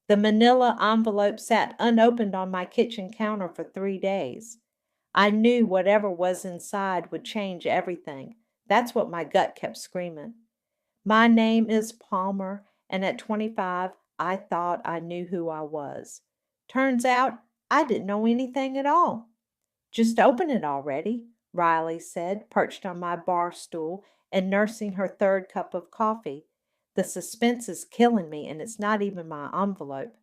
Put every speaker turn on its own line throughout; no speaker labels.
The manila envelope sat unopened on my kitchen counter for 3 days. I knew whatever was inside would change everything. That's what my gut kept screaming. My name is Palmer, and at 25, I thought I knew who I was. Turns out, I didn't know anything at all. Just open it already, Riley said, perched on my bar stool and nursing her third cup of coffee. The suspense is killing me, and it's not even my envelope.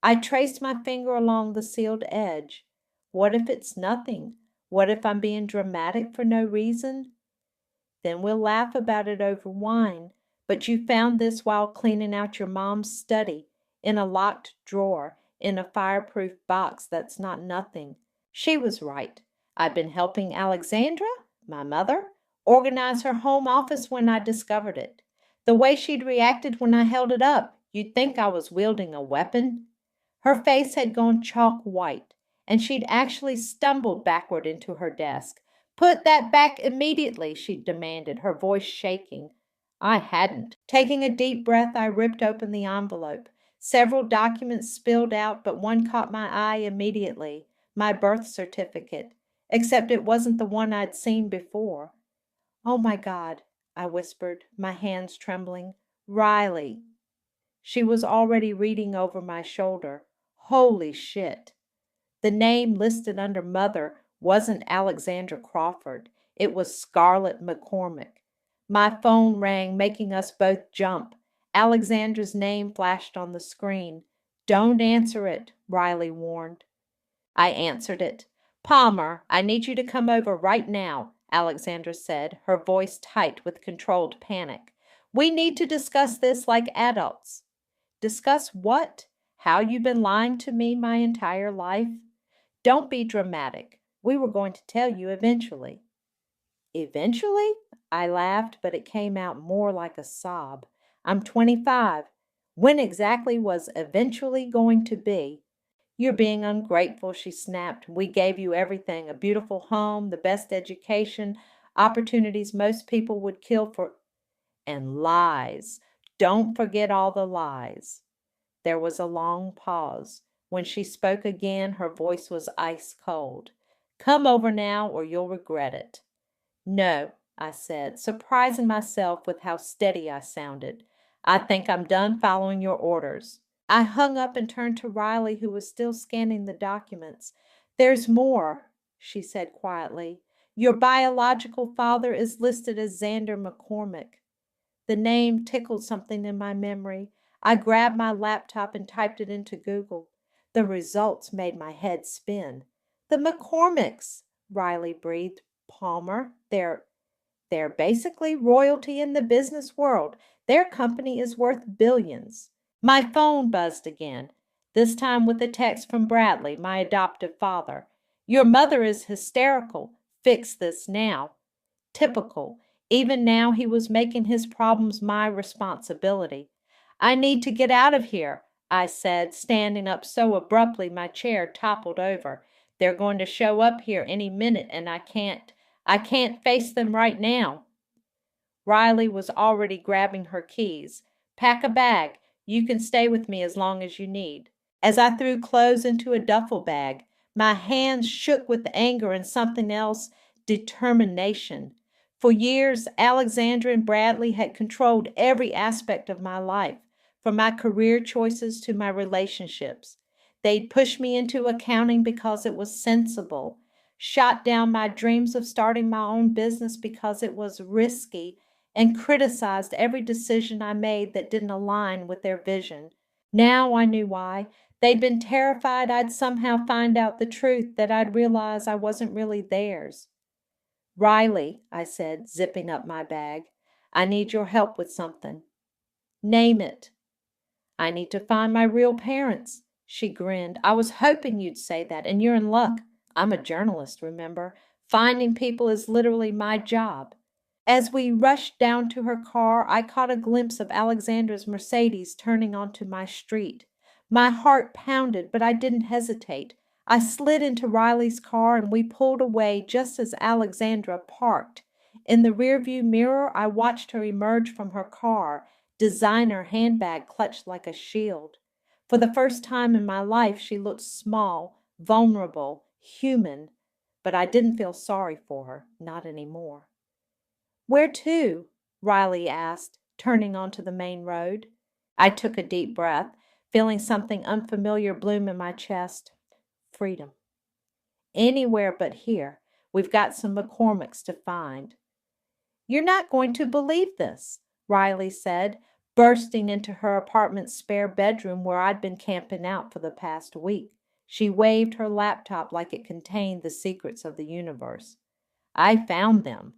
I traced my finger along the sealed edge. What if it's nothing? What if I'm being dramatic for no reason? Then we'll laugh about it over wine. But you found this while cleaning out your mom's study, in a locked drawer, in a fireproof box. That's not nothing. She was right. I'd been helping Alexandra, my mother, organize her home office when I discovered it. The way she'd reacted when I held it up, you'd think I was wielding a weapon. Her face had gone chalk white, and she'd actually stumbled backward into her desk. Put that back immediately, she demanded, her voice shaking. I hadn't. Taking a deep breath, I ripped open the envelope. Several documents spilled out, but one caught my eye immediately. My birth certificate. Except it wasn't the one I'd seen before. Oh my God, I whispered, my hands trembling. Riley. She was already reading over my shoulder. Holy shit. The name listed under Mother wasn't Alexandra Crawford. It was Scarlett McCormick. My phone rang, making us both jump. Alexandra's name flashed on the screen. Don't answer it, Riley warned. I answered it. Palmer, I need you to come over right now, Alexandra said, her voice tight with controlled panic. We need to discuss this like adults. Discuss what? How you've been lying to me my entire life? Don't be dramatic. We were going to tell you eventually. Eventually? I laughed, but it came out more like a sob. I'm 25. When exactly was eventually going to be? You're being ungrateful, she snapped. We gave you everything, a beautiful home, the best education, opportunities most people would kill for. And lies. Don't forget all the lies. There was a long pause. When she spoke again, her voice was ice cold. Come over now, or you'll regret it. No, I said, surprising myself with how steady I sounded. I think I'm done following your orders. I hung up and turned to Riley, who was still scanning the documents. There's more, she said quietly. Your biological father is listed as Xander McCormick. The name tickled something in my memory. I grabbed my laptop and typed it into Google. The results made my head spin. The McCormicks, Riley breathed. Palmer, they're basically royalty in the business world. Their company is worth billions. My phone buzzed again, this time with a text from Bradley, my adoptive father. Your mother is hysterical. Fix this now. Typical. Even now he was making his problems my responsibility. I need to get out of here, I said, standing up so abruptly my chair toppled over. They're going to show up here any minute, and I can't face them right now. Riley was already grabbing her keys. Pack a bag. You can stay with me as long as you need. As I threw clothes into a duffel bag, my hands shook with anger and something else, determination. For years, Alexandra and Bradley had controlled every aspect of my life, from my career choices to my relationships. They'd pushed me into accounting because it was sensible, shot down my dreams of starting my own business because it was risky, and criticized every decision I made that didn't align with their vision. Now I knew why. They'd been terrified I'd somehow find out the truth, that I'd realize I wasn't really theirs. Riley, I said, zipping up my bag, I need your help with something. Name it. I need to find my real parents. She grinned. I was hoping you'd say that, and you're in luck. I'm a journalist, remember? Finding people is literally my job. As we rushed down to her car, I caught a glimpse of Alexandra's Mercedes turning onto my street. My heart pounded, but I didn't hesitate. I slid into Riley's car and we pulled away just as Alexandra parked. In the rearview mirror, I watched her emerge from her car, designer handbag clutched like a shield. For the first time in my life, she looked small, vulnerable, human, but I didn't feel sorry for her, not anymore. "Where to?" Riley asked, turning onto the main road. I took a deep breath, feeling something unfamiliar bloom in my chest. Freedom. "Anywhere but here. We've got some McCormicks to find." "You're not going to believe this," Riley said, bursting into her apartment's spare bedroom where I'd been camping out for the past week. She waved her laptop like it contained the secrets of the universe. "I found them."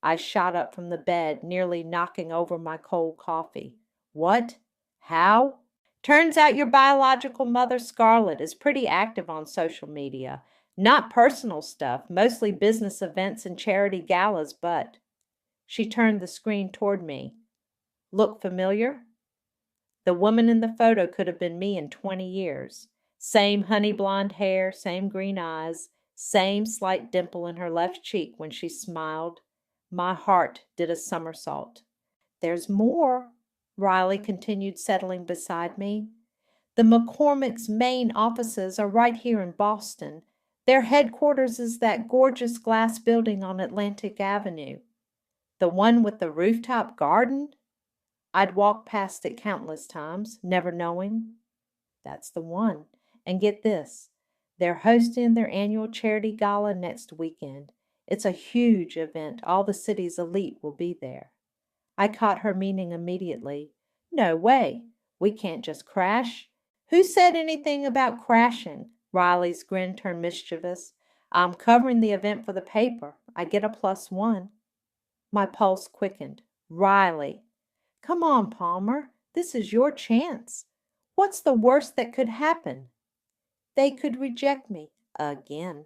I shot up from the bed, nearly knocking over my cold coffee. "What? How?" "Turns out your biological mother, Scarlett, is pretty active on social media. Not personal stuff, mostly business events and charity galas, but—" She turned the screen toward me. "Look familiar?" The woman in the photo could have been me in 20 years. Same honey blonde hair, same green eyes, same slight dimple in her left cheek when she smiled. My heart did a somersault. "There's more," Riley continued, settling beside me. "The McCormicks' main offices are right here in Boston. Their headquarters is that gorgeous glass building on Atlantic Avenue." "The one with the rooftop garden?" I'd walked past it countless times, never knowing. "That's the one. And get this, they're hosting their annual charity gala next weekend. It's a huge event. All the city's elite will be there." I caught her meaning immediately. "No way. We can't just crash." "Who said anything about crashing?" Riley's grin turned mischievous. "I'm covering the event for the paper. I get a +1. My pulse quickened. "Riley." "Come on, Palmer. This is your chance. What's the worst that could happen?" "They could reject me again."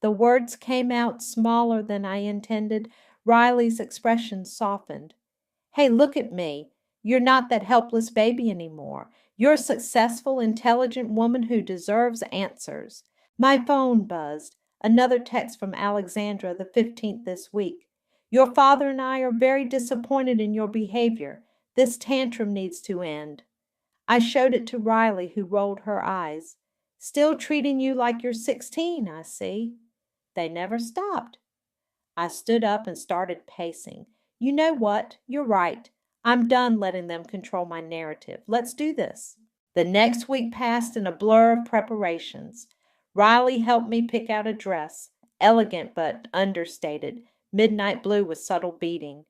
The words came out smaller than I intended. Riley's expression softened. "Hey, look at me. You're not that helpless baby anymore. You're a successful, intelligent woman who deserves answers." My phone buzzed. Another text from Alexandra, the 15th this week. "Your father and I are very disappointed in your behavior. This tantrum needs to end." I showed it to Riley, who rolled her eyes. "Still treating you like you're 16, I see." They never stopped. I stood up and started pacing. "You know what? You're right. I'm done letting them control my narrative. Let's do this." The next week passed in a blur of preparations. Riley helped me pick out a dress, elegant but understated, midnight blue with subtle beading.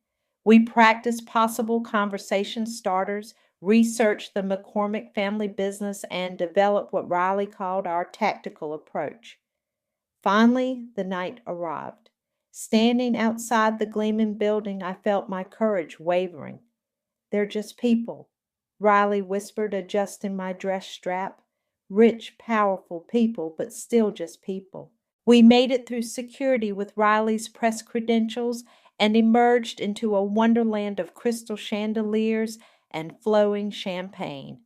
We practiced possible conversation starters, researched the McCormick family business, and developed what Riley called our tactical approach. Finally, the night arrived. Standing outside the gleaming building, I felt my courage wavering. "They're just people," Riley whispered, adjusting my dress strap. "Rich, powerful people, but still just people." We made it through security with Riley's press credentials and emerged into a wonderland of crystal chandeliers and flowing champagne.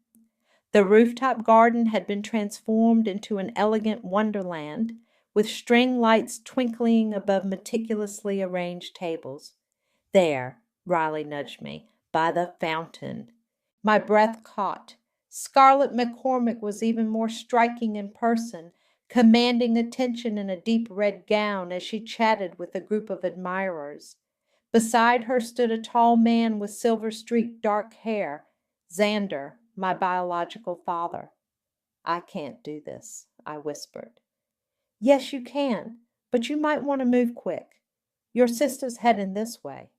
The rooftop garden had been transformed into an elegant wonderland, with string lights twinkling above meticulously arranged tables. "There," Riley nudged me, "by the fountain." My breath caught. Scarlett McCormick was even more striking in person, commanding attention in a deep red gown as she chatted with a group of admirers. Beside her stood a tall man with silver-streaked dark hair, Xander, my biological father. "I can't do this," I whispered. "Yes, you can, but you might want to move quick. Your sister's heading this way."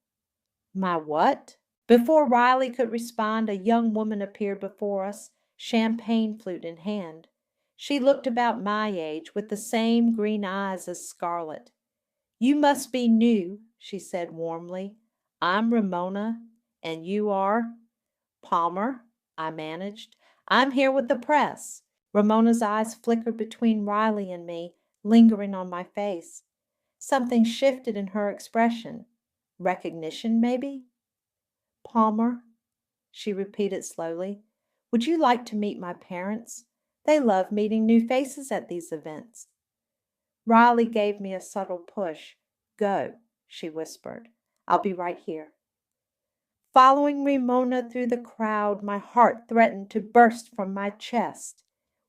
"My what?" Before Riley could respond, a young woman appeared before us, champagne flute in hand. She looked about my age, with the same green eyes as Scarlett. "You must be new," she said warmly. "I'm Ramona, and you are—" "Palmer," I managed. "I'm here with the press." Ramona's eyes flickered between Riley and me, lingering on my face. Something shifted in her expression. Recognition, maybe? "Palmer," she repeated slowly, "would you like to meet my parents? They love meeting new faces at these events." Riley gave me a subtle push. "Go," she whispered. "I'll be right here." Following Ramona through the crowd, my heart threatened to burst from my chest.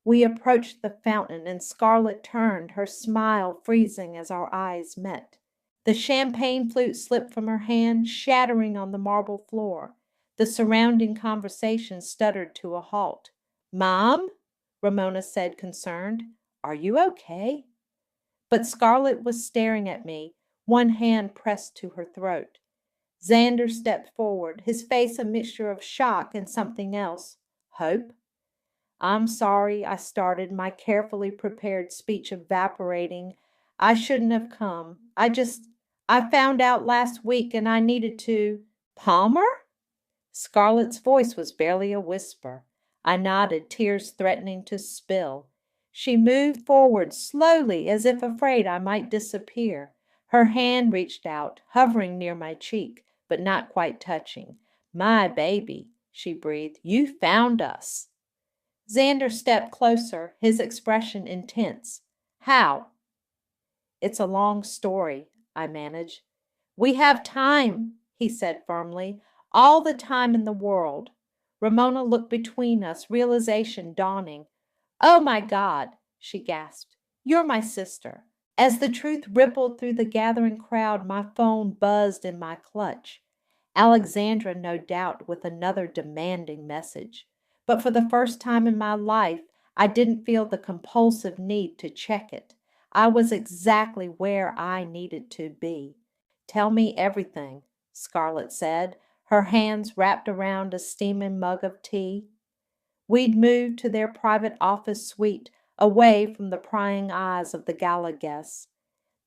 We approached the fountain, and Scarlett turned, her smile freezing as our eyes met. The champagne flute slipped from her hand, shattering on the marble floor. The surrounding conversation stuttered to a halt. "Mom?" Ramona said, concerned. "Are you okay?" But Scarlett was staring at me, one hand pressed to her throat. Xander stepped forward, his face a mixture of shock and something else. "Hope?" "I'm sorry," I started, my carefully prepared speech evaporating. "I shouldn't have come. I found out last week and I needed to." "Palmer?" Scarlett's voice was barely a whisper. I nodded, tears threatening to spill. She moved forward slowly, as if afraid I might disappear. Her hand reached out, hovering near my cheek, but not quite touching. "My baby," she breathed, "you found us." Xander stepped closer, his expression intense. "How?" "It's a long story," I managed. "We have time," he said firmly. "All the time in the world." Ramona looked between us, realization dawning. "Oh, my God," she gasped. "You're my sister." As the truth rippled through the gathering crowd, my phone buzzed in my clutch. Alexandra, no doubt, with another demanding message. But for the first time in my life, I didn't feel the compulsive need to check it. I was exactly where I needed to be. "Tell me everything," Scarlett said, her hands wrapped around a steaming mug of tea. We'd moved to their private office suite, away from the prying eyes of the gala guests.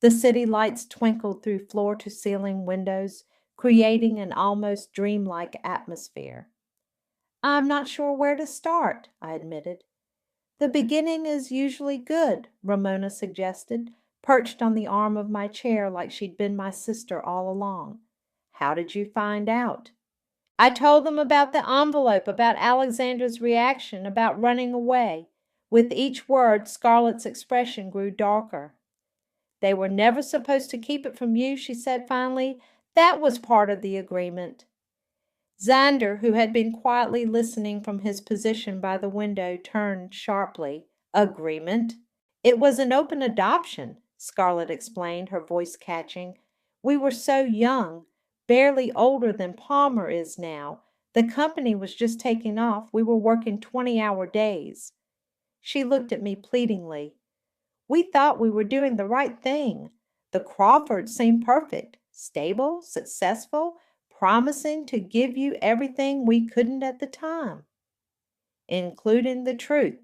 The city lights twinkled through floor-to-ceiling windows, creating an almost dreamlike atmosphere. "I'm not sure where to start," I admitted. "The beginning is usually good," Ramona suggested, perched on the arm of my chair like she'd been my sister all along. "How did you find out?" "I told them about the envelope, about Alexandra's reaction, about running away." With each word, Scarlett's expression grew darker. "They were never supposed to keep it from you," she said finally. "That was part of the agreement." Xander, who had been quietly listening from his position by the window, turned sharply. "Agreement?" "It was an open adoption," Scarlett explained, her voice catching. "We were so young, barely older than Palmer is now. The company was just taking off. We were working 20-hour days." She looked at me pleadingly. "We thought we were doing the right thing. The Crawfords seemed perfect, stable, successful, promising to give you everything we couldn't at the time." "Including the truth,"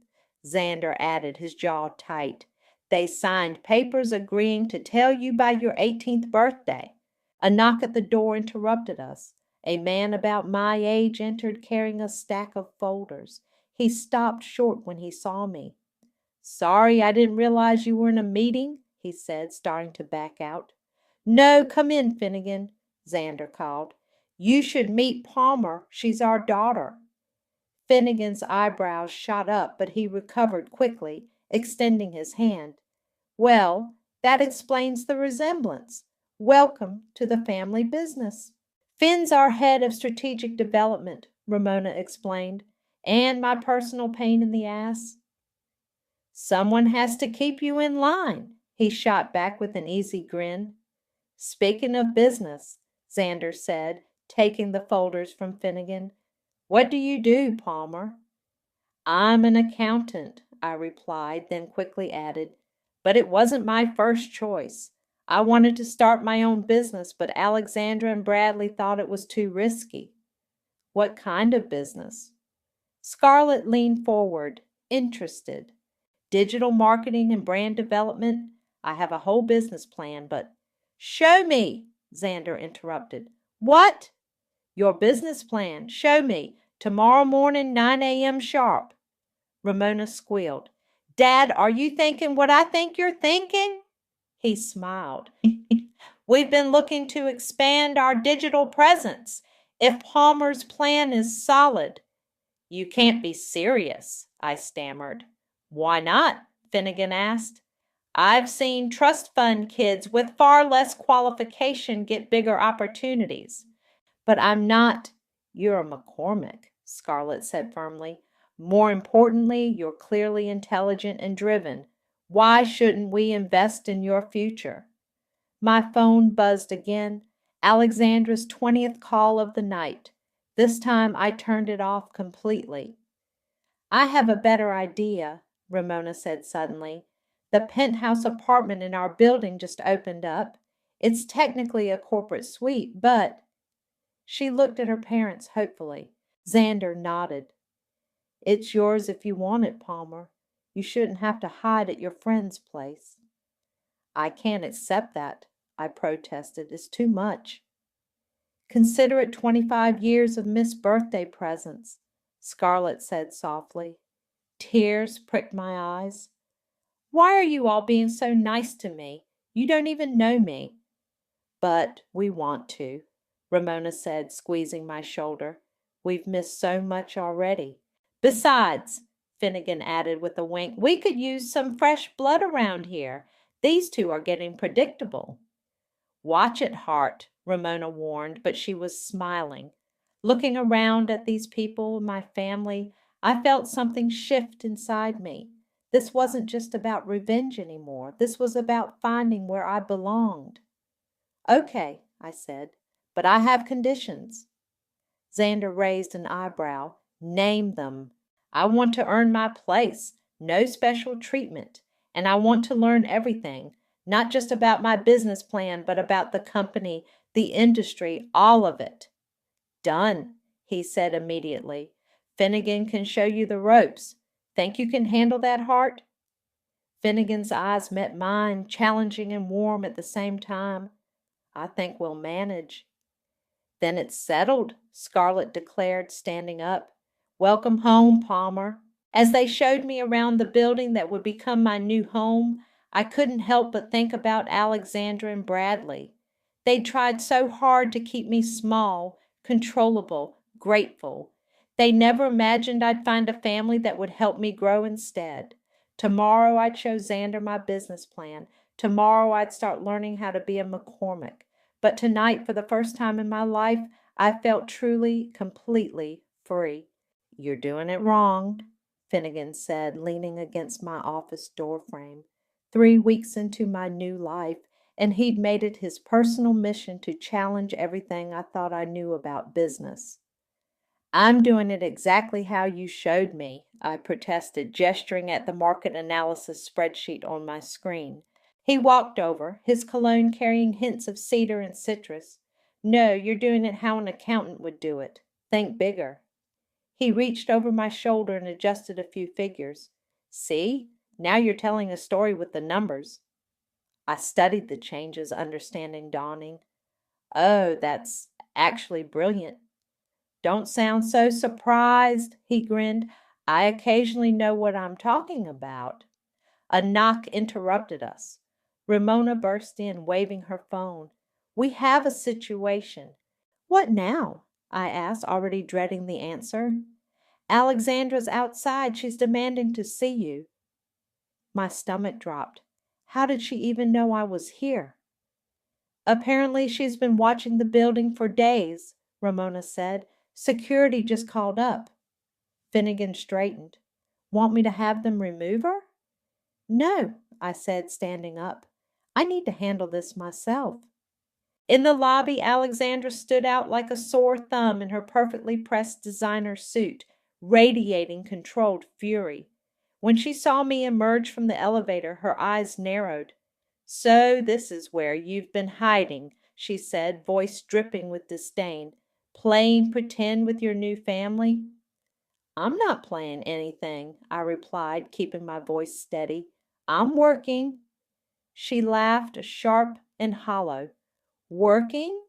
Xander added, his jaw tight. "They signed papers agreeing to tell you by your 18th birthday." A knock at the door interrupted us. A man about my age entered carrying a stack of folders. He stopped short when he saw me. "Sorry, I didn't realize you were in a meeting," he said, starting to back out. "No, come in, Finnegan," Xander called. "You should meet Palmer. She's our daughter." Finnegan's eyebrows shot up, but he recovered quickly, extending his hand. "Well, that explains the resemblance. Welcome to the family business." "Finn's our head of strategic development," Ramona explained, "and my personal pain in the ass." "Someone has to keep you in line," he shot back with an easy grin. "Speaking of business," Xander said, taking the folders from Finnegan, "what do you do, Palmer?" "I'm an accountant," I replied, then quickly added, "but it wasn't my first choice. I wanted to start my own business, but Alexandra and Bradley thought it was too risky." "What kind of business?" Scarlett leaned forward, interested. "Digital marketing and brand development. I have a whole business plan, but—" "Show me," Xander interrupted. "What?" "Your business plan. Show me. Tomorrow morning, 9 a.m. sharp." Ramona squealed. "Dad, are you thinking what I think you're thinking?" He smiled. "We've been looking to expand our digital presence. If Palmer's plan is solid—" "You can't be serious," I stammered. "Why not?" Finnegan asked. "I've seen trust fund kids with far less qualification get bigger opportunities." "But I'm not—" You're a McCormick, Scarlett said firmly. More importantly, you're clearly intelligent and driven. Why shouldn't we invest in your future? My phone buzzed again. Alexandra's 20th call of the night. This time I turned it off completely. I have a better idea, Ramona said suddenly. The penthouse apartment in our building just opened up. It's technically a corporate suite, but she looked at her parents hopefully. Xander nodded. It's yours if you want it, Palmer. You shouldn't have to hide at your friend's place. I can't accept that, I protested. It's too much. Consider it 25 years of missed birthday presents, Scarlett said softly. Tears pricked my eyes. Why are you all being so nice to me? You don't even know me. But we want to, Ramona said, squeezing my shoulder. We've missed so much already. Besides, Finnegan added with a wink, we could use some fresh blood around here. These two are getting predictable. Watch it, Hart, Ramona warned, but she was smiling. Looking around at these people, my family, I felt something shift inside me. This wasn't just about revenge anymore. This was about finding where I belonged. Okay, I said, but I have conditions. Xander raised an eyebrow. Name them. I want to earn my place. No special treatment. And I want to learn everything. Not just about my business plan, but about the company, the industry, all of it. Done, he said immediately. Finnegan can show you the ropes. Think you can handle that, Hart? Finnegan's eyes met mine, challenging and warm at the same time. I think we'll manage. Then it's settled, Scarlett declared, standing up. Welcome home, Palmer. As they showed me around the building that would become my new home, I couldn't help but think about Alexandra and Bradley. They'd tried so hard to keep me small, controllable, grateful. They never imagined I'd find a family that would help me grow instead. Tomorrow I'd show Xander my business plan. Tomorrow I'd start learning how to be a McCormick. But tonight, for the first time in my life, I felt truly, completely free. You're doing it wrong, Finnegan said, leaning against my office door frame. 3 weeks into my new life, and he'd made it his personal mission to challenge everything I thought I knew about business. I'm doing it exactly how you showed me, I protested, gesturing at the market analysis spreadsheet on my screen. He walked over, his cologne carrying hints of cedar and citrus. No, you're doing it how an accountant would do it. Think bigger. He reached over my shoulder and adjusted a few figures. See? Now you're telling a story with the numbers. I studied the changes, understanding dawning. Oh, that's actually brilliant. Don't sound so surprised, he grinned. I occasionally know what I'm talking about. A knock interrupted us. Ramona burst in, waving her phone. We have a situation. What now? I asked, already dreading the answer. Alexandra's outside. She's demanding to see you. My stomach dropped. How did she even know I was here? Apparently she's been watching the building for days, Ramona said. Security just called up. Finnegan straightened. Want me to have them remove her? No, I said, standing up. I need to handle this myself. In the lobby, Alexandra stood out like a sore thumb in her perfectly pressed designer suit, radiating controlled fury. When she saw me emerge from the elevator, her eyes narrowed. So this is where you've been hiding, she said, voice dripping with disdain. Playing pretend with your new family? I'm not playing anything, I replied, keeping my voice steady. I'm working. She laughed, sharp and hollow. Working?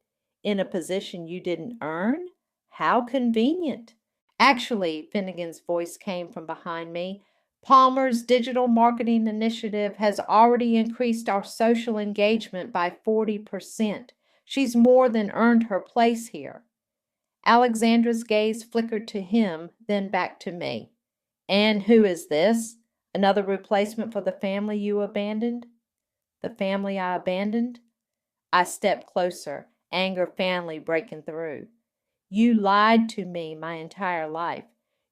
In a position you didn't earn? How convenient. Actually, Finnegan's voice came from behind me. Palmer's digital marketing initiative has already increased our social engagement by 40%. She's more than earned her place here. Alexandra's gaze flickered to him, then back to me. And who is this? Another replacement for the family you abandoned? The family I abandoned? I stepped closer, anger finally breaking through. You lied to me my entire life.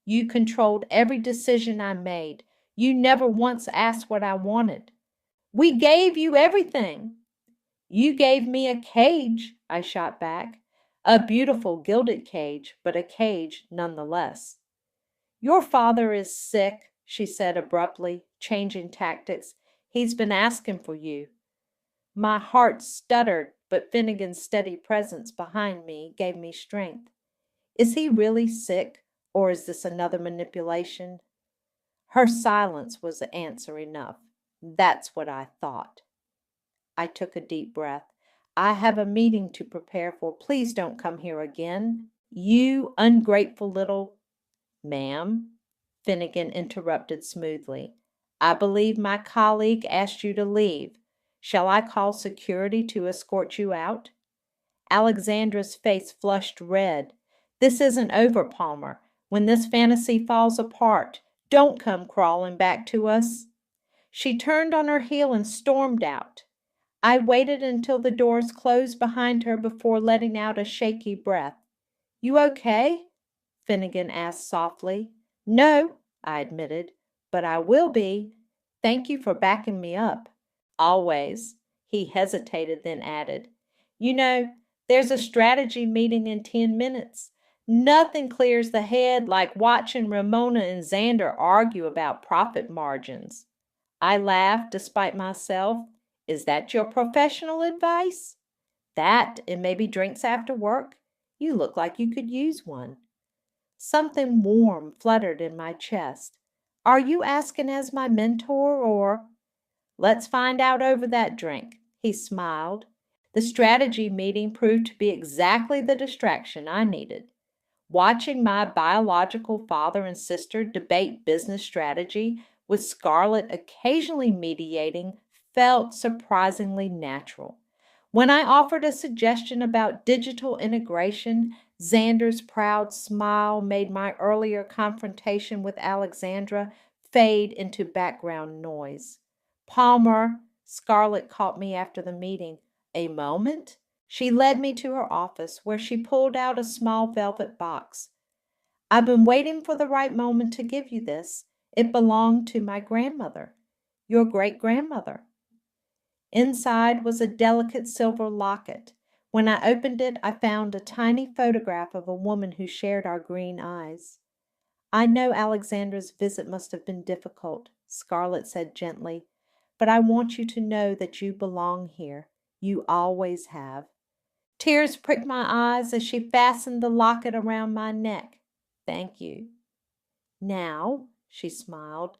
You controlled every decision I made. You never once asked what I wanted. We gave you everything. You gave me a cage, I shot back. A beautiful gilded cage, but a cage nonetheless. Your father is sick, she said abruptly, changing tactics. He's been asking for you. My heart stuttered, but Finnegan's steady presence behind me gave me strength. Is he really sick, or is this another manipulation? Her silence was answer enough. That's what I thought. I took a deep breath. I have a meeting to prepare for. Please don't come here again. You ungrateful little... Ma'am, Finnegan interrupted smoothly. I believe my colleague asked you to leave. Shall I call security to escort you out? Alexandra's face flushed red. This isn't over, Palmer. When this fantasy falls apart, don't come crawling back to us. She turned on her heel and stormed out. I waited until the doors closed behind her before letting out a shaky breath. You okay? Finnegan asked softly. No, I admitted, but I will be. Thank you for backing me up. Always. He hesitated, then added, You know, there's a strategy meeting in 10 minutes. Nothing clears the head like watching Ramona and Xander argue about profit margins. I laughed despite myself. Is that your professional advice? That and maybe drinks after work? You look like you could use one. Something warm fluttered in my chest. Are you asking as my mentor or... Let's find out over that drink. He smiled. The strategy meeting proved to be exactly the distraction I needed. Watching my biological father and sister debate business strategy, with Scarlett occasionally mediating, felt surprisingly natural. When I offered a suggestion about digital integration, Xander's proud smile made my earlier confrontation with Alexandra fade into background noise. Palmer, Scarlett caught me after the meeting. A moment? She led me to her office, where she pulled out a small velvet box. I've been waiting for the right moment to give you this. It belonged to my grandmother, your great-grandmother. Inside was a delicate silver locket. When I opened it, I found a tiny photograph of a woman who shared our green eyes. I know Alexandra's visit must have been difficult, Scarlett said gently, but I want you to know that you belong here. You always have. Tears pricked my eyes as she fastened the locket around my neck. Thank you. Now, she smiled,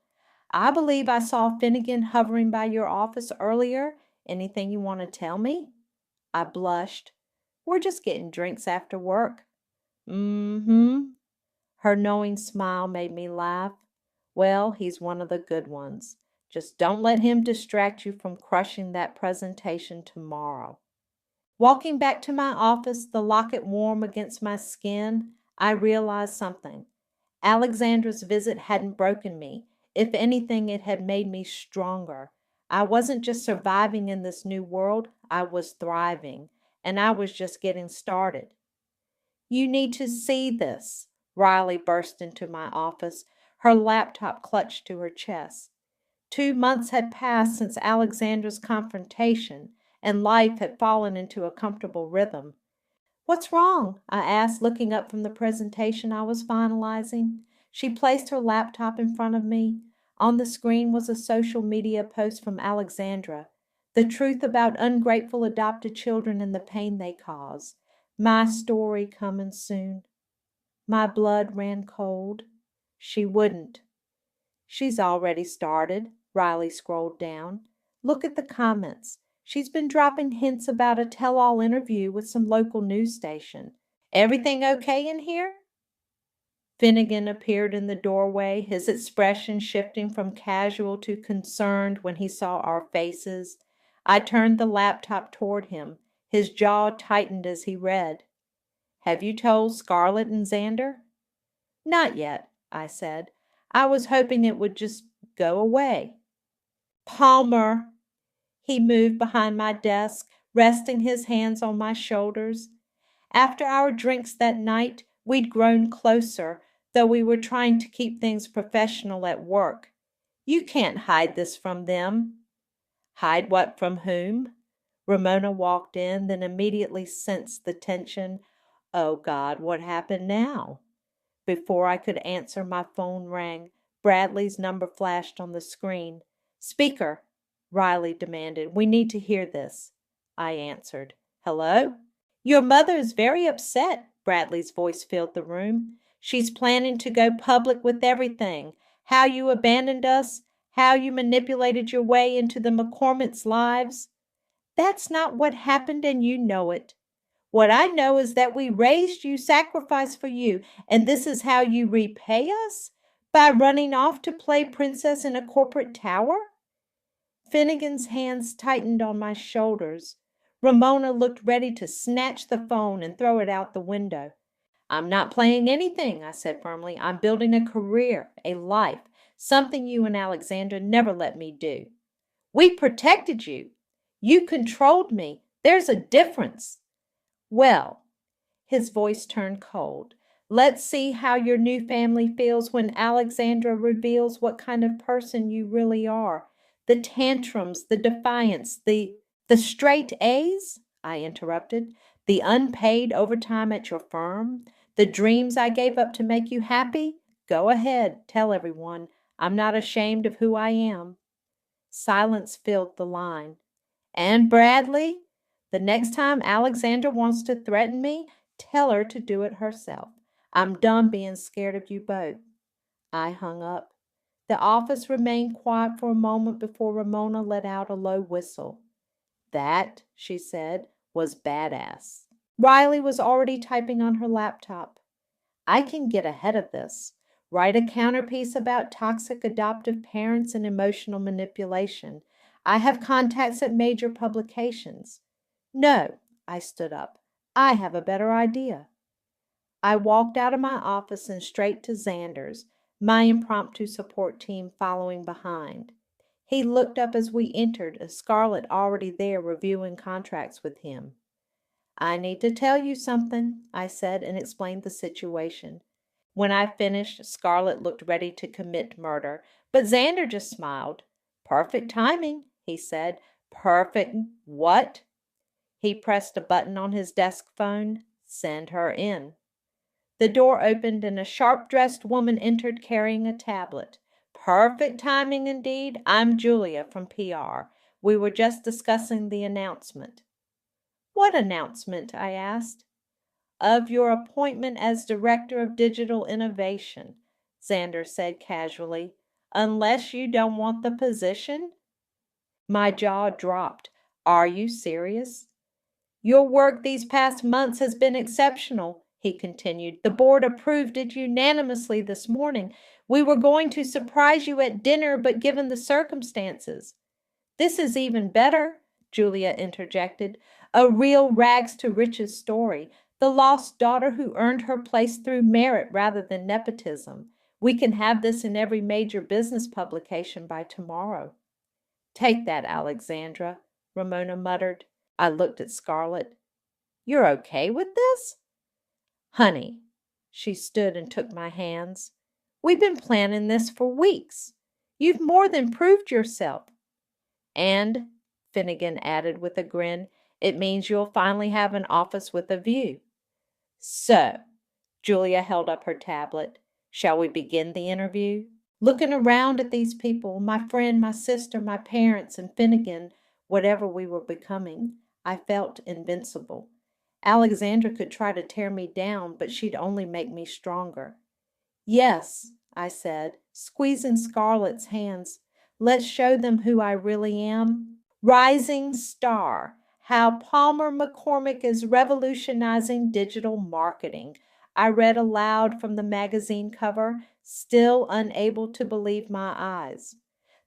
I believe I saw Finnegan hovering by your office earlier. Anything you want to tell me? I blushed. We're just getting drinks after work. Mm-hmm. Her knowing smile made me laugh. Well, he's one of the good ones. Just don't let him distract you from crushing that presentation tomorrow. Walking back to my office, the locket warm against my skin, I realized something. Alexandra's visit hadn't broken me. If anything, it had made me stronger. I wasn't just surviving in this new world, I was thriving, and I was just getting started. You need to see this. Riley burst into my office, her laptop clutched to her chest. 2 months had passed since Alexandra's confrontation, and life had fallen into a comfortable rhythm. What's wrong? I asked, looking up from the presentation I was finalizing. She placed her laptop in front of me. On the screen was a social media post from Alexandra. The truth about ungrateful adopted children and the pain they cause. My story coming soon. My blood ran cold. She wouldn't. She's already started. Riley scrolled down. Look at the comments. She's been dropping hints about a tell-all interview with some local news station. Everything okay in here? Finnegan appeared in the doorway, his expression shifting from casual to concerned when he saw our faces. I turned the laptop toward him. His jaw tightened as he read. Have you told Scarlett and Xander? Not yet, I said. I was hoping it would just go away. Palmer! He moved behind my desk, resting his hands on my shoulders. After our drinks that night, we'd grown closer, though we were trying to keep things professional at work. You can't hide this from them. Hide what from whom? Ramona walked in, then immediately sensed the tension. Oh God, what happened now? Before I could answer, my phone rang. Bradley's number flashed on the screen. Speaker, Riley demanded. We need to hear this. I answered. Hello? Your mother is very upset, Bradley's voice filled the room. She's planning to go public with everything. How you abandoned us, how you manipulated your way into the McCormicks' lives. That's not what happened, and you know it. What I know is that we raised you, sacrificed for you, and this is how you repay us? By running off to play princess in a corporate tower? Finnegan's hands tightened on my shoulders. Ramona looked ready to snatch the phone and throw it out the window. I'm not playing anything, I said firmly. I'm building a career, a life, something you and Alexandra never let me do. We protected you. You controlled me. There's a difference. Well, his voice turned cold. Let's see how your new family feels when Alexandra reveals what kind of person you really are. The tantrums, the defiance, the straight A's, I interrupted, the unpaid overtime at your firm, the dreams I gave up to make you happy. Go ahead, tell everyone. I'm not ashamed of who I am. Silence filled the line. And Bradley? The next time Alexandra wants to threaten me, tell her to do it herself. I'm done being scared of you both. I hung up. The office remained quiet for a moment before Ramona let out a low whistle. That, she said, was badass. Riley was already typing on her laptop. I can get ahead of this. Write a counterpiece about toxic adoptive parents and emotional manipulation. I have contacts at major publications. No, I stood up. I have a better idea. I walked out of my office and straight to Xander's, my impromptu support team following behind. He looked up as we entered, a Scarlett already there reviewing contracts with him. I need to tell you something, I said, and explained the situation. When I finished, Scarlett looked ready to commit murder, but Xander just smiled. Perfect timing, he said. Perfect what? He pressed a button on his desk phone. Send her in. The door opened and a sharp-dressed woman entered carrying a tablet. Perfect timing indeed. I'm Julia from PR. We were just discussing the announcement. What announcement? I asked. Of your appointment as Director of Digital Innovation, Xander said casually. Unless you don't want the position? My jaw dropped. Are you serious? Your work these past months has been exceptional, he continued. The board approved it unanimously this morning. We were going to surprise you at dinner, but given the circumstances. This is even better, Julia interjected. A real rags to riches story. The lost daughter who earned her place through merit rather than nepotism. We can have this in every major business publication by tomorrow. Take that, Alexandra, Ramona muttered. I looked at Scarlett. You're okay with this? Honey, she stood and took my hands. We've been planning this for weeks. You've more than proved yourself. And, Finnegan added with a grin, it means you'll finally have an office with a view. So, Julia held up her tablet. Shall we begin the interview? Looking around at these people, my friend, my sister, my parents, and Finnegan, whatever we were becoming, I felt invincible. Alexandra could try to tear me down, but she'd only make me stronger. Yes, I said, squeezing Scarlett's hands. Let's show them who I really am. Rising Star, How Palmer McCormick is Revolutionizing Digital Marketing. I read aloud from the magazine cover, still unable to believe my eyes.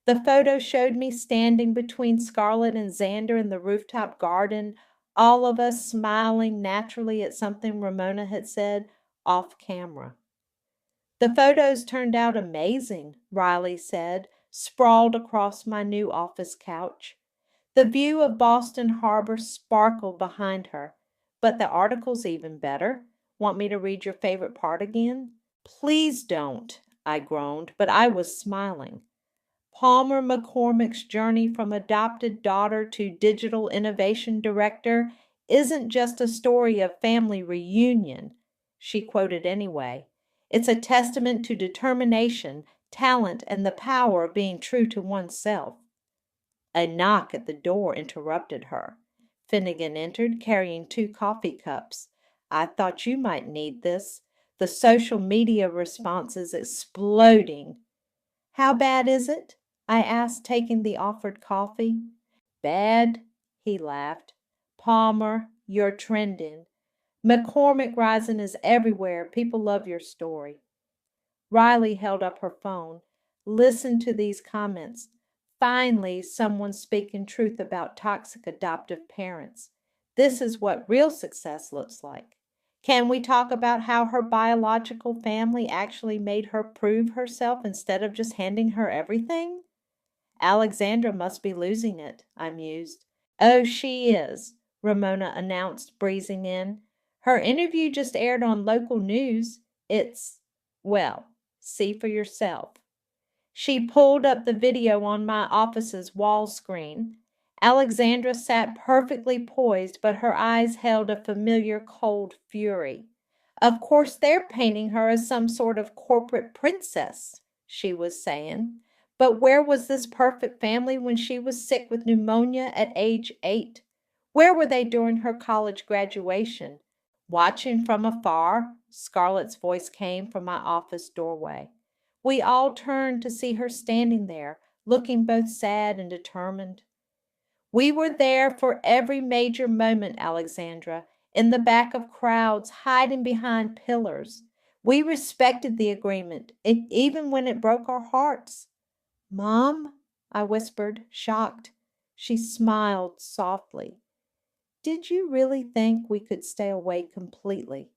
The photo showed me standing between Scarlett and Xander in the rooftop garden, all of us smiling naturally at something Ramona had said off camera. The photos turned out amazing, Riley said, sprawled across my new office couch. The view of Boston Harbor sparkled behind her, But the article's even better. Want me to read your favorite part again? Please don't, I groaned, but I was smiling. Palmer McCormick's journey from adopted daughter to digital innovation director isn't just a story of family reunion, she quoted anyway. It's a testament to determination, talent, and the power of being true to oneself. A knock at the door interrupted her. Finnegan entered, carrying 2 coffee cups. I thought you might need this. The social media response is exploding. How bad is it? I asked, taking the offered coffee. Bad, he laughed. Palmer, you're trending. McCormick Rising is everywhere. People love your story. Riley held up her phone. Listen to these comments. Finally, someone speaking truth about toxic adoptive parents. This is what real success looks like. Can we talk about how her biological family actually made her prove herself instead of just handing her everything? Alexandra must be losing it, I mused. Oh, she is, Ramona announced, breezing in. Her interview just aired on local news. Well, see for yourself. She pulled up the video on my office's wall screen. Alexandra sat perfectly poised, but her eyes held a familiar cold fury. Of course they're painting her as some sort of corporate princess, she was saying. But where was this perfect family when she was sick with pneumonia at age 8? Where were they during her college graduation? Watching from afar, Scarlett's voice came from my office doorway. We all turned to see her standing there, looking both sad and determined. We were there for every major moment, Alexandra, in the back of crowds, hiding behind pillars. We respected the agreement, even when it broke our hearts. Mom, I whispered, shocked. She smiled softly. Did you really think we could stay away completely?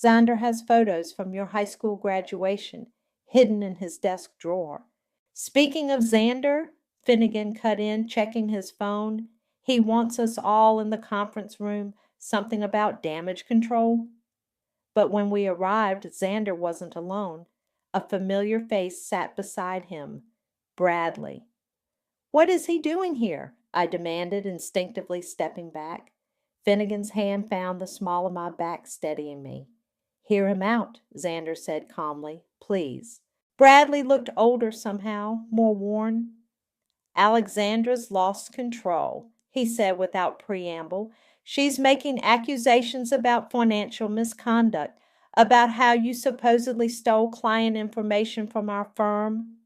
Xander has photos from your high school graduation hidden in his desk drawer. Speaking of Xander, Finnegan cut in, checking his phone. He wants us all in the conference room, something about damage control. But when we arrived, Xander wasn't alone. A familiar face sat beside him. Bradley. What is he doing here? I demanded, instinctively stepping back. Finnegan's hand found the small of my back, steadying me. Hear him out, Xander said calmly. Please. Bradley looked older somehow, more worn. Alexandra's lost control, he said without preamble. She's making accusations about financial misconduct, about how you supposedly stole client information from our firm.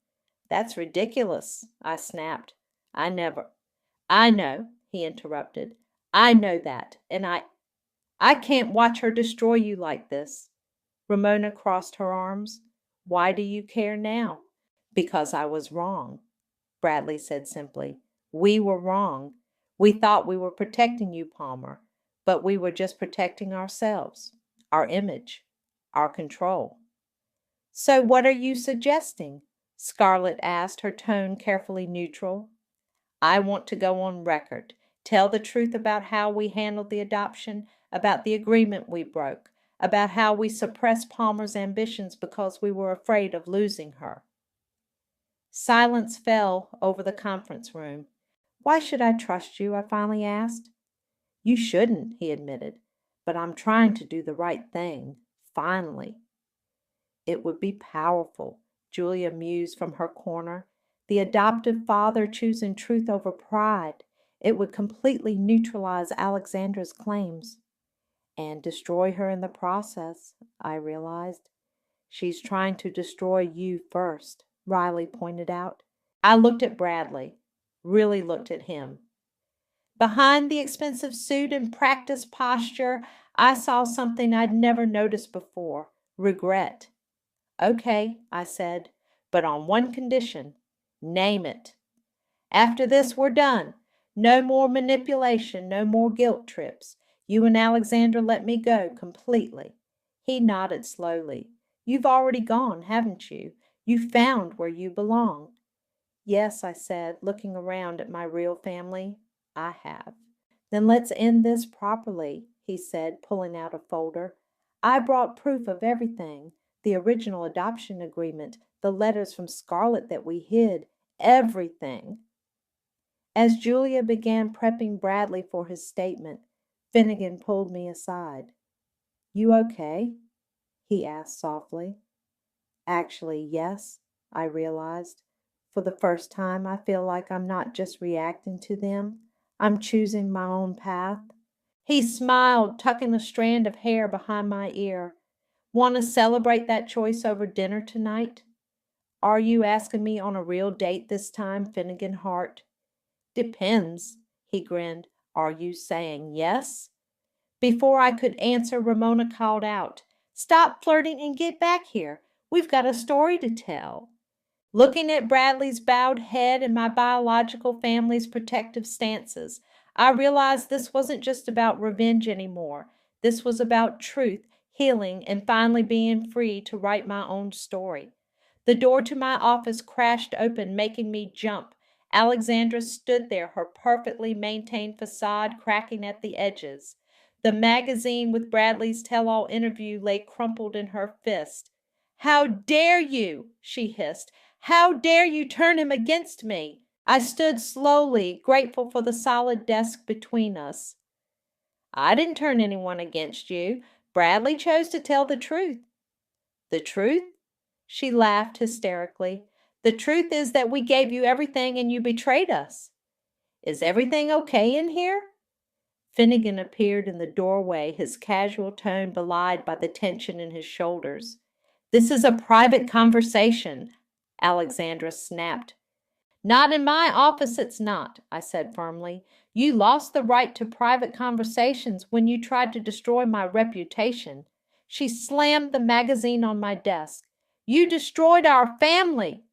That's ridiculous, I snapped. I know, he interrupted. I know that, and I can't watch her destroy you like this. Ramona crossed her arms. Why do you care now? Because I was wrong, Bradley said simply. We were wrong. We thought we were protecting you, Palmer, but we were just protecting ourselves, our image, our control. So what are you suggesting? Scarlett asked, her tone carefully neutral. I want to go on record, tell the truth about how we handled the adoption, about the agreement we broke, about how we suppressed Palmer's ambitions because we were afraid of losing her. Silence fell over the conference room. Why should I trust you? I finally asked. You shouldn't, he admitted, but I'm trying to do the right thing, finally. It would be powerful, Julia mused from her corner. The adoptive father choosing truth over pride. It would completely neutralize Alexandra's claims. And destroy her in the process, I realized. She's trying to destroy you first, Riley pointed out. I looked at Bradley, really looked at him. Behind the expensive suit and practiced posture, I saw something I'd never noticed before, regret. Okay, I said, but on one condition. Name it. After this, we're done. No more manipulation, no more guilt trips. You and Alexandra let me go completely. He nodded slowly. You've already gone, haven't you? You found where you belong. Yes, I said, looking around at my real family. I have. Then let's end this properly, he said, pulling out a folder. I brought proof of everything. The original adoption agreement, the letters from Scarlett that we hid, everything. As Julia began prepping Bradley for his statement, Finnegan pulled me aside. You okay? He asked softly. Actually, yes, I realized. For the first time, I feel like I'm not just reacting to them. I'm choosing my own path. He smiled, tucking a strand of hair behind my ear. Want to celebrate that choice over dinner tonight? Are you asking me on a real date this time, Finnegan Hart? Depends, he grinned. Are you saying yes? Before I could answer, Ramona called out, Stop flirting and get back here. We've got a story to tell. Looking at Bradley's bowed head and my biological family's protective stances, I realized this wasn't just about revenge anymore. This was about truth, healing, and finally being free to write my own story. The door to my office crashed open, making me jump. Alexandra stood there, her perfectly maintained facade cracking at the edges. The magazine with Bradley's tell-all interview lay crumpled in her fist. How dare you, she hissed. How dare you turn him against me? I stood slowly, grateful for the solid desk between us. I didn't turn anyone against you. Bradley chose to tell the truth. The truth? She laughed hysterically. The truth is that we gave you everything and you betrayed us. Is everything okay in here? Finnegan appeared in the doorway, his casual tone belied by the tension in his shoulders. This is a private conversation, Alexandra snapped. Not in my office, it's not, I said firmly. You lost the right to private conversations when you tried to destroy my reputation. She slammed the magazine on my desk. You destroyed our family.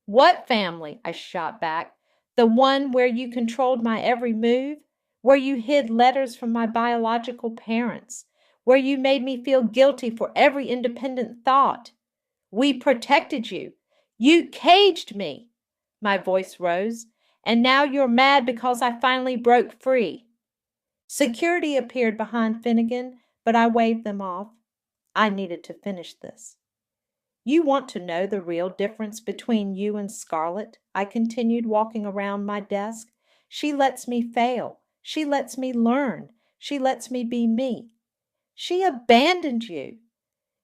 What family? I shot back. The one where you controlled my every move, where you hid letters from my biological parents, where you made me feel guilty for every independent thought. We protected you. You caged me. My voice rose. And now you're mad because I finally broke free. Security appeared behind Finnegan, but I waved them off. I needed to finish this. You want to know the real difference between you and Scarlett? I continued, walking around my desk. She lets me fail. She lets me learn. She lets me be me. She abandoned you.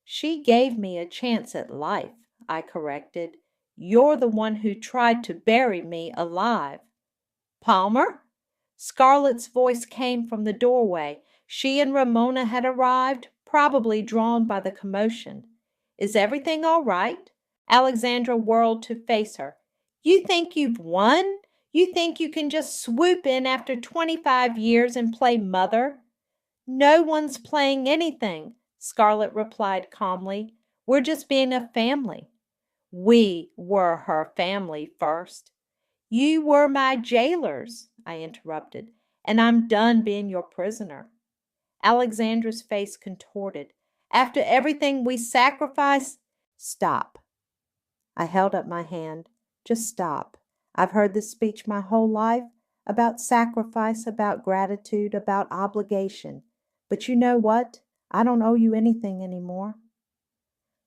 She gave me a chance at life, I corrected. You're the one who tried to bury me alive. Palmer? Scarlett's voice came from the doorway. She and Ramona had arrived, probably drawn by the commotion. Is everything all right? Alexandra whirled to face her. You think you've won? You think you can just swoop in after 25 years and play mother? No one's playing anything, Scarlett replied calmly. We're just being a family. We were her family first. You were my jailers, I interrupted, and I'm done being your prisoner. Alexandra's face contorted. After everything we sacrificed, stop. I held up my hand. Just stop. I've heard this speech my whole life about sacrifice, about gratitude, about obligation. But you know what? I don't owe you anything anymore.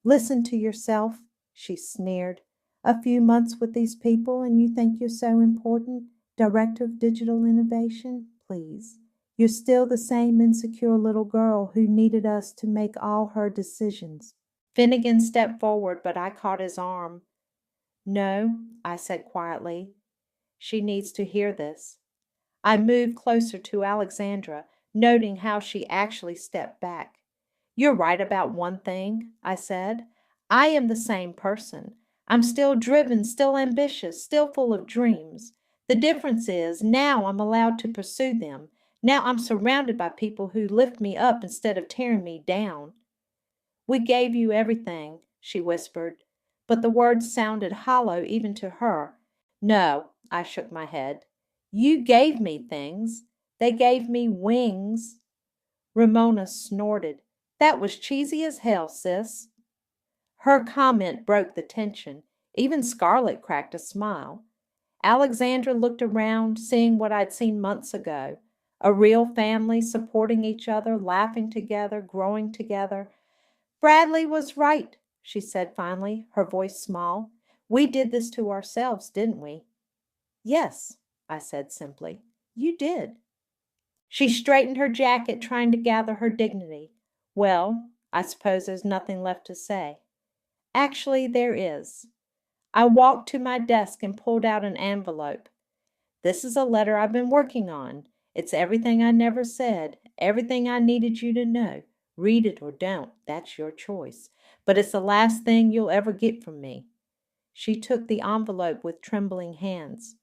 Listen to yourself, she sneered. A few months with these people and you think you're so important? Director of Digital Innovation? Please. You're still the same insecure little girl who needed us to make all her decisions. Finnegan stepped forward, but I caught his arm. No, I said quietly. She needs to hear this. I moved closer to Alexandra, noting how she actually stepped back. You're right about one thing, I said. I am the same person. I'm still driven, still ambitious, still full of dreams. The difference is now I'm allowed to pursue them. Now I'm surrounded by people who lift me up instead of tearing me down. We gave you everything, she whispered, but the words sounded hollow even to her. No, I shook my head. You gave me things. They gave me wings. Ramona snorted. That was cheesy as hell, sis. Her comment broke the tension. Even Scarlett cracked a smile. Alexandra looked around, seeing what I'd seen months ago. A real family supporting each other, laughing together, growing together. Bradley was right, she said finally, her voice small. We did this to ourselves, didn't we? Yes, I said simply. You did. She straightened her jacket, trying to gather her dignity. Well, I suppose there's nothing left to say. Actually, there is. I walked to my desk and pulled out an envelope. This is a letter I've been working on. It's everything I never said, everything I needed you to know. Read it or don't, that's your choice. But it's the last thing you'll ever get from me. She took the envelope with trembling hands.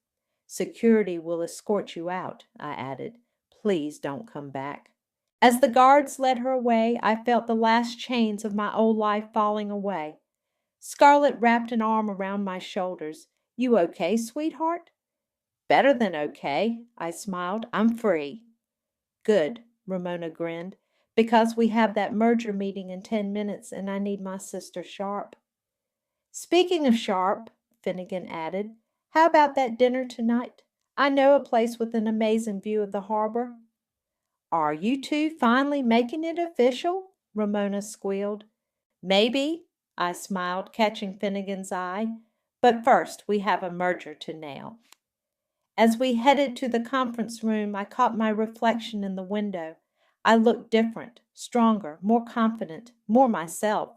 Security will escort you out, I added. Please don't come back. As the guards led her away, I felt the last chains of my old life falling away. Scarlett wrapped an arm around my shoulders. You okay, sweetheart? Better than okay, I smiled. I'm free. Good, Ramona grinned, because we have that merger meeting in 10 minutes and I need my sister Sharp. Speaking of Sharp, Finnegan added, how about that dinner tonight? I know a place with an amazing view of the harbor. Are you two finally making it official? Ramona squealed. Maybe, I smiled, catching Finnegan's eye. But first, we have a merger to nail. As we headed to the conference room, I caught my reflection in the window. I looked different, stronger, more confident, more myself.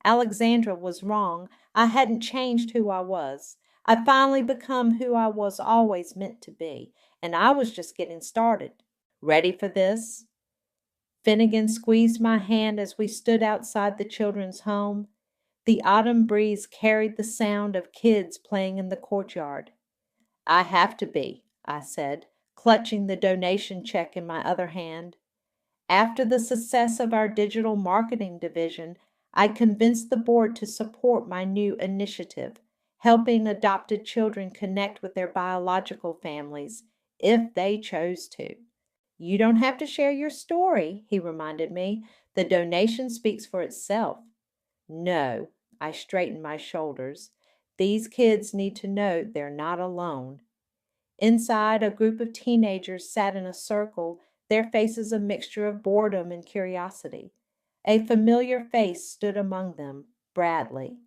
Alexandra was wrong. I hadn't changed who I was. I'd finally become who I was always meant to be, and I was just getting started. Ready for this? Finnegan squeezed my hand as we stood outside the children's home. The autumn breeze carried the sound of kids playing in the courtyard. I have to be, I said, clutching the donation check in my other hand. After the success of our digital marketing division, I convinced the board to support my new initiative, helping adopted children connect with their biological families, if they chose to. You don't have to share your story, he reminded me. The donation speaks for itself. No, I straightened my shoulders. These kids need to know they're not alone. Inside, a group of teenagers sat in a circle, their faces a mixture of boredom and curiosity. A familiar face stood among them, Bradley.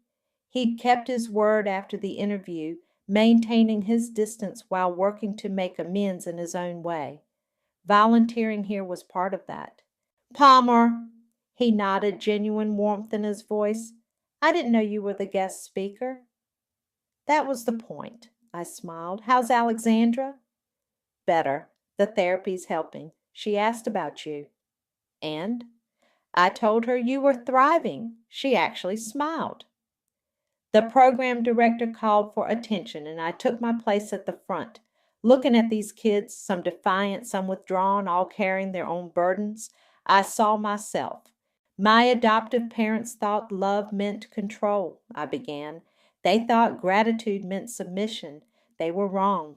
He'd kept his word after the interview, maintaining his distance while working to make amends in his own way. Volunteering here was part of that. Palmer, he nodded, genuine warmth in his voice. I didn't know you were the guest speaker. That was the point, I smiled. How's Alexandra? Better. The therapy's helping. She asked about you. And? I told her you were thriving. She actually smiled. The program director called for attention, and I took my place at the front, looking at these kids, some defiant, some withdrawn, all carrying their own burdens. I saw myself. My adoptive parents thought love meant control, I began. They thought gratitude meant submission. They were wrong.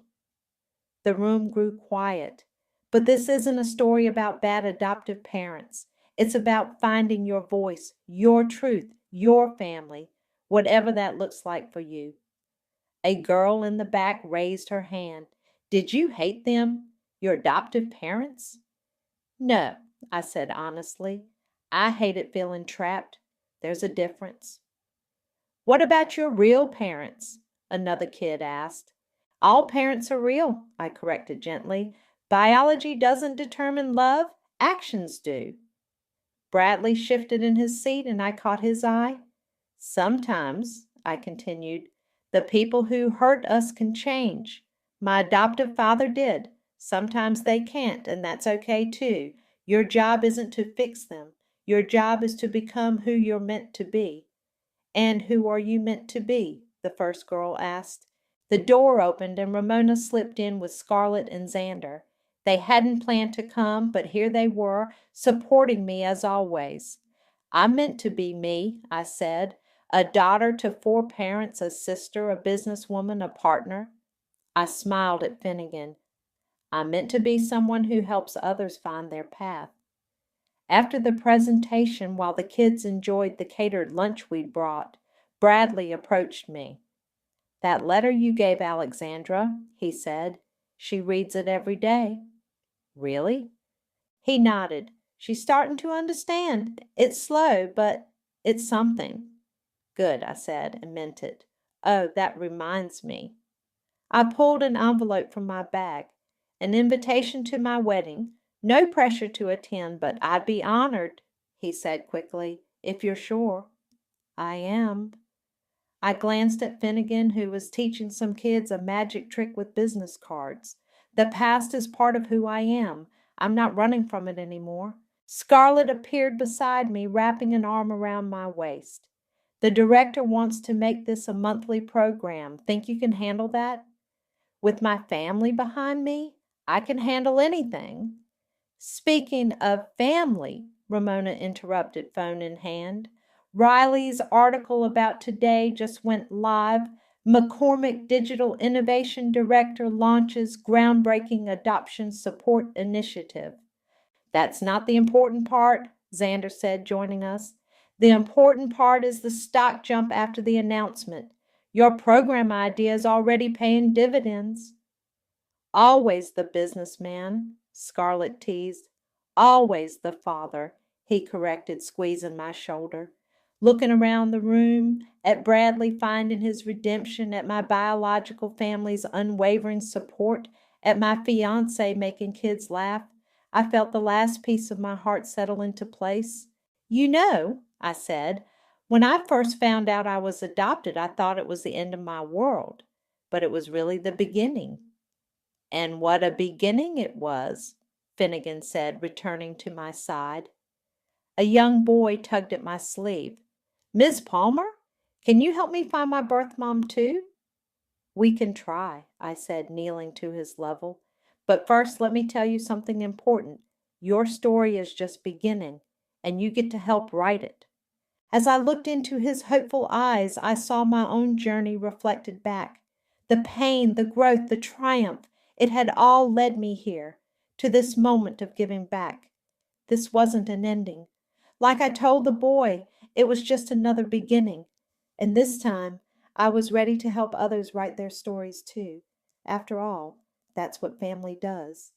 The room grew quiet. But this isn't a story about bad adoptive parents. It's about finding your voice, your truth, your family, whatever that looks like for you. A girl in the back raised her hand. Did you hate them, your adoptive parents? No, I said honestly. I hated feeling trapped. There's a difference. What about your real parents? Another kid asked. All parents are real, I corrected gently. Biology doesn't determine love, actions do. Bradley shifted in his seat and I caught his eye. Sometimes, I continued, the people who hurt us can change. My adoptive father did. Sometimes they can't, and that's okay too. Your job isn't to fix them. Your job is to become who you're meant to be. And who are you meant to be? The first girl asked. The door opened and Ramona slipped in with Scarlett and Xander. They hadn't planned to come, but here they were, supporting me as always. I'm meant to be me, I said, a daughter to 4 parents, a sister, a businesswoman, a partner. I smiled at Finnegan. I'm meant to be someone who helps others find their path. After the presentation, while the kids enjoyed the catered lunch we'd brought, Bradley approached me. That letter you gave Alexandra, he said. She reads it every day. Really? He nodded. She's starting to understand. It's slow, but it's something. Good, I said, and meant it. Oh, that reminds me. I pulled an envelope from my bag. An invitation to my wedding. No pressure to attend, but I'd be honored, he said quickly, if you're sure. I am. I glanced at Finnegan, who was teaching some kids a magic trick with business cards. The past is part of who I am. I'm not running from it anymore. Scarlett appeared beside me, wrapping an arm around my waist. The director wants to make this a monthly program. Think you can handle that? With my family behind me, I can handle anything. Speaking of family, Ramona interrupted, phone in hand. Riley's article about today just went live. McCormick Digital Innovation Director launches groundbreaking adoption support initiative. That's not the important part, Xander said, joining us. The important part is the stock jump after the announcement. Your program idea is already paying dividends. Always the businessman, Scarlett teased. Always the father, he corrected, squeezing my shoulder. Looking around the room, at Bradley finding his redemption, at my biological family's unwavering support, at my fiancé making kids laugh, I felt the last piece of my heart settle into place. You know, I said, when I first found out I was adopted, I thought it was the end of my world, but it was really the beginning. And what a beginning it was, Finnegan said, returning to my side. A young boy tugged at my sleeve. Miss Palmer, can you help me find my birth mom too? We can try, I said, kneeling to his level. But first, let me tell you something important. Your story is just beginning, and you get to help write it. As I looked into his hopeful eyes, I saw my own journey reflected back. The pain, the growth, the triumph, it had all led me here, to this moment of giving back. This wasn't an ending. Like I told the boy, it was just another beginning. And this time, I was ready to help others write their stories too. After all, that's what family does.